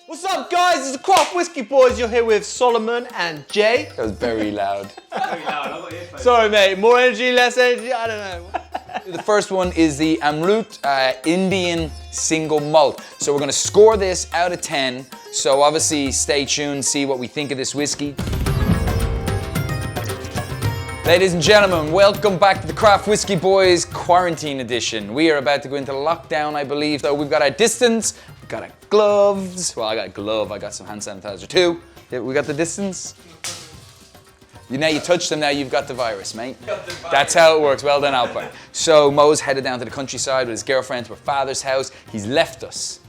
What's up, guys? It's the Craft Whiskey Boys. You're here with Solomon and Jay. That was very loud. Very loud. I've got earphones. Sorry, mate. More energy, less energy. I don't know. The first one is the Amrut Indian Single Malt. So we're gonna score this out of 10. So obviously stay tuned, see what we think of this whiskey. Ladies and gentlemen, welcome back to the Craft Whiskey Boys Quarantine Edition. We are about to go into lockdown, I believe. So we've got our distance, we've got our gloves. Well, I got a glove, I got some hand sanitizer too. Yeah, we got the distance. You touch them now, you've got the virus, mate. That's how it works. Well done, Alpha. So Mo's headed down to the countryside with his girlfriend to her father's house. He's left us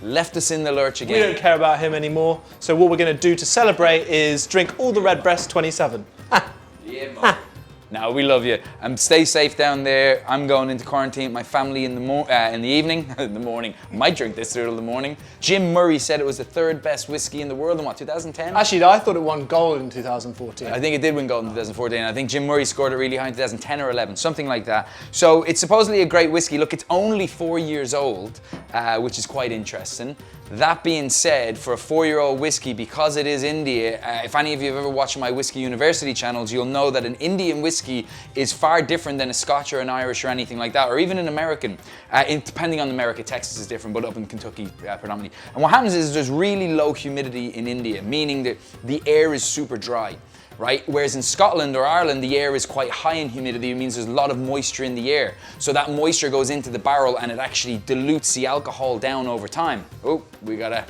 in the lurch again. We don't care about him anymore. So what we're going to do to celebrate is drink all the Redbreast 27. Yeah, Mo. No, we love you. Stay safe down there. I'm going into quarantine with my family in the evening. In the morning. I might drink this through till the morning. Jim Murray said it was the third best whiskey in the world in what, 2010? Actually, I thought it won gold in 2014. I think it did win gold in 2014. I think Jim Murray scored it really high in 2010 or 11, something like that. So it's supposedly a great whiskey. Look, it's only 4 years old, which is quite interesting. That being said, for a 4-year-old whiskey, because it is India, if any of you have ever watched my Whiskey University channels, you'll know that an Indian whiskey is far different than a Scotch or an Irish or anything like that, or even an American. Depending on America, Texas is different, but up in Kentucky predominantly. And what happens is there's really low humidity in India, meaning that the air is super dry. Right? Whereas in Scotland or Ireland, the air is quite high in humidity. It means there's a lot of moisture in the air. So that moisture goes into the barrel and it actually dilutes the alcohol down over time. Oh, we gotta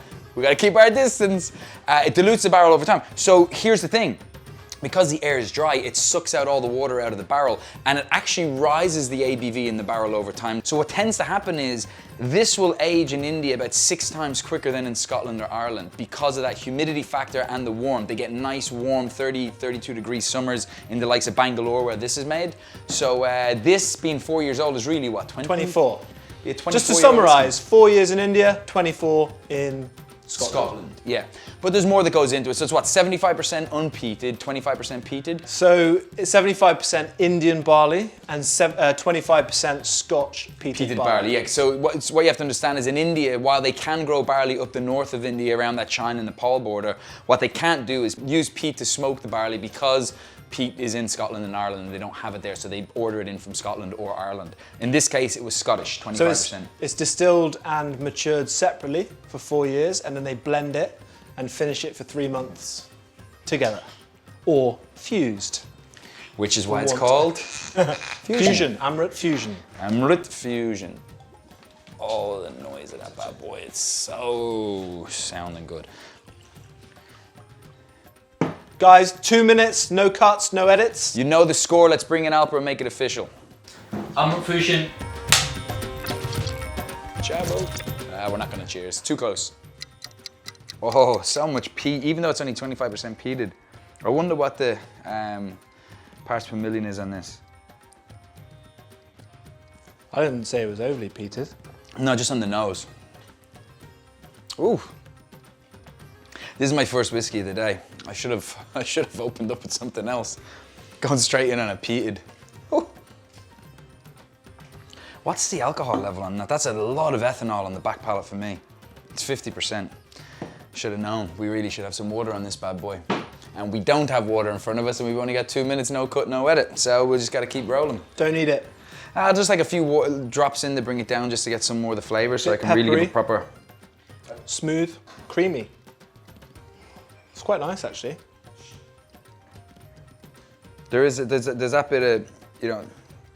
keep our distance. It dilutes the barrel over time. So here's the thing. Because the air is dry, it sucks out all the water out of the barrel and it actually rises the ABV in the barrel over time. So what tends to happen is this will age in India about 6 times quicker than in Scotland or Ireland because of that humidity factor and the warmth. They get nice warm 30, 32 degree summers in the likes of Bangalore where this is made. So this being 4 years old is really what, 24. Yeah, 24. Just to summarize, 4 years in India, 24 in Scotland. Yeah. But there's more that goes into it. So it's what, 75% unpeated, 25% peated? So it's 75% Indian barley and 25% Scotch peated barley. Barley. Yeah. So what you have to understand is in India, while they can grow barley up the north of India around that China and Nepal border, what they can't do is use peat to smoke the barley because peat is in Scotland and Ireland and they don't have it there, so they order it in from Scotland or Ireland. In this case, it was Scottish, 25%. So it's distilled and matured separately for 4 years, and then they blend it and finish it for 3 months together, or fused. Which is why it's called Fusion. Amrut Fusion. Amrut Fusion. Oh, the noise of that bad boy, it's so sounding good. Guys, 2 minutes, no cuts, no edits. You know the score, let's bring in Alper and make it official. Amrut Fusion. Chavo. We're not gonna cheers, too close. Oh, so much peat, even though it's only 25% peated. I wonder what the parts per million is on this. I didn't say it was overly peated. No, just on the nose. Ooh. This is my first whiskey of the day. I should have opened up with something else. Going straight in on a peated. Ooh. What's the alcohol level on that? That's a lot of ethanol on the back palate for me. It's 50%. Should have known. We really should have some water on this bad boy. And we don't have water in front of us and we've only got 2 minutes, no cut, no edit. So we just gotta keep rolling. Don't need it. Just like a few drops in to bring it down just to get some more of the flavor so I can really give a proper... Smooth, creamy. It's quite nice actually. There's that bit of,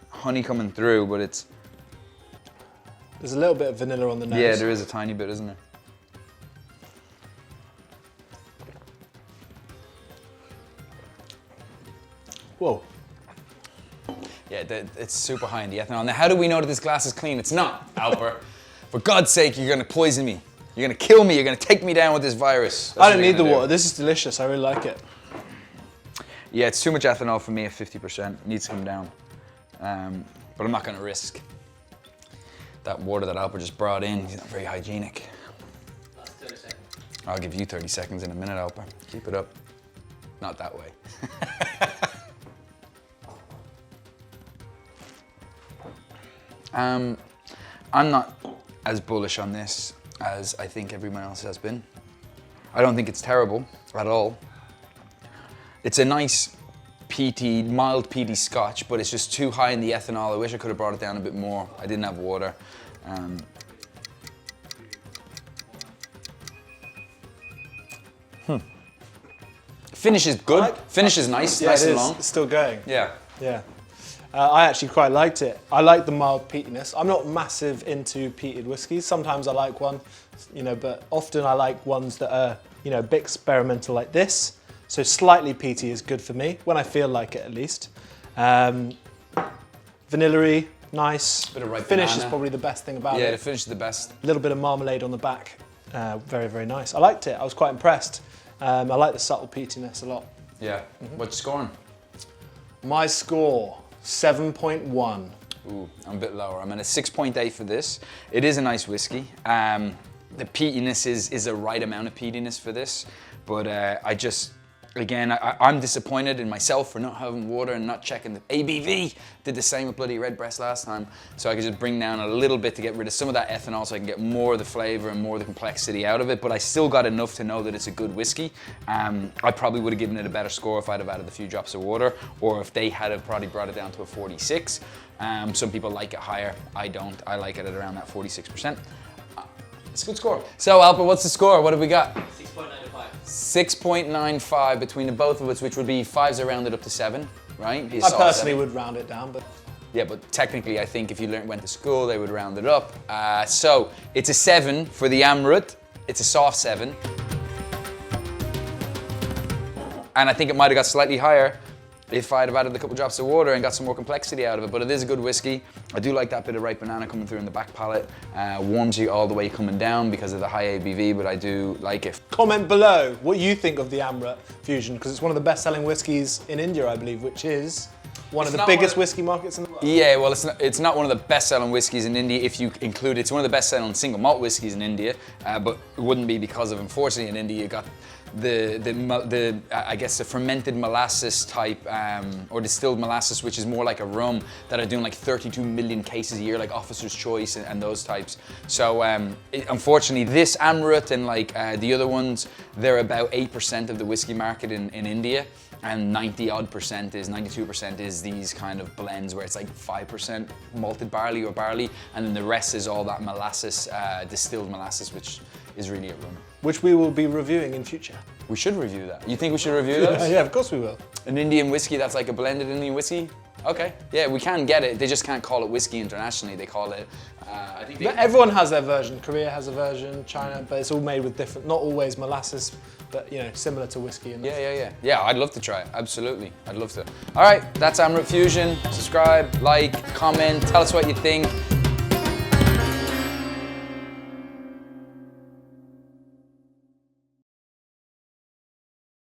honey coming through, but it's... There's a little bit of vanilla on the nose. Yeah, there is a tiny bit, isn't there? Whoa. Yeah, it's super high in the ethanol. Now, how do we know that this glass is clean? It's not, Alper. For God's sake, you're gonna poison me. You're gonna kill me. You're gonna take me down with this virus. I don't need the water. This is delicious. I really like it. Yeah, it's too much ethanol for me at 50%. It needs to come down. But I'm not gonna risk that water that Alper just brought in. He's not very hygienic. That's 30 seconds. I'll give you 30 seconds in a minute, Alper. Keep it up. Not that way. I'm not as bullish on this as I think everyone else has been. I don't think it's terrible at all. It's a nice peaty, mild peaty scotch, but it's just too high in the ethanol. I wish I could have brought it down a bit more. I didn't have water. Finish is good. Finish is nice, Yeah, nice it and is. long. It's still going. Yeah. Yeah. I actually quite liked it. I like the mild peatiness. I'm not massive into peated whiskies. Sometimes I like one, but often I like ones that are, a bit experimental like this. So slightly peaty is good for me, when I feel like it at least. Vanilla-y, nice. Bit of ripe finish banana. is probably the best thing about Yeah, the it. finish is the best. A little bit of marmalade on the back. Very, very nice. I liked it. I was quite impressed. I like the subtle peatiness a lot. Yeah. What's your scoring? My score, 7.1. Ooh, I'm a bit lower. I'm at a 6.8 for this. It is a nice whiskey. The peatiness is a right amount of peatiness for this, but I'm disappointed in myself for not having water and not checking the ABV. Did the same with bloody Redbreast last time, so I could just bring down a little bit to get rid of some of that ethanol so I can get more of the flavor and more of the complexity out of it, but I still got enough to know that it's a good whiskey. I probably would have given it a better score if I'd have added a few drops of water, or if they had have probably brought it down to a 46. Some people like it higher, I don't. I like it at around that 46%. It's a good score. So Alper, what's the score? What have we got? 6.95. 6.95 between the both of us, which would be 5s are rounded up to 7, right? I personally would round it down, but Yeah, but technically I think if you went to school, they would round it up. So it's a 7 for the Amrut. It's a soft 7. And I think it might have got slightly higher if I'd have added a couple drops of water and got some more complexity out of it, but it is a good whiskey. I do like that bit of ripe banana coming through in the back palate. Warms you all the way coming down because of the high ABV, but I do like it. comment below what you think of the Amrut Fusion, because it's one of the best-selling whiskies in India, I believe, which is one of the biggest whiskey markets in the world. Yeah, well, it's not one of the best-selling whiskies in India if you include it's one of the best-selling single malt whiskies in India, but it wouldn't be because of, unfortunately, in India you got I guess the fermented molasses type or distilled molasses, which is more like a rum, that are doing like 32 million cases a year, like Officer's Choice and those types. So unfortunately, this Amrut and like the other ones, they're about 8% of the whiskey market in India. And 92% is these kind of blends where it's like 5% malted barley or barley, and then the rest is all that molasses, distilled molasses, which is really a rum. Which we will be reviewing in future. We should review that. You think we should review those? Yeah, of course we will. An Indian whiskey that's like a blended Indian whiskey? Okay, yeah, we can get it. They just can't call it whiskey internationally. They call it, I think But everyone has their version. Korea has a version, China, but it's all made with different, not always molasses, but similar to whiskey. And Yeah, I'd love to try it. Absolutely, I'd love to. All right, that's Amrut Fusion. Subscribe, like, comment, tell us what you think.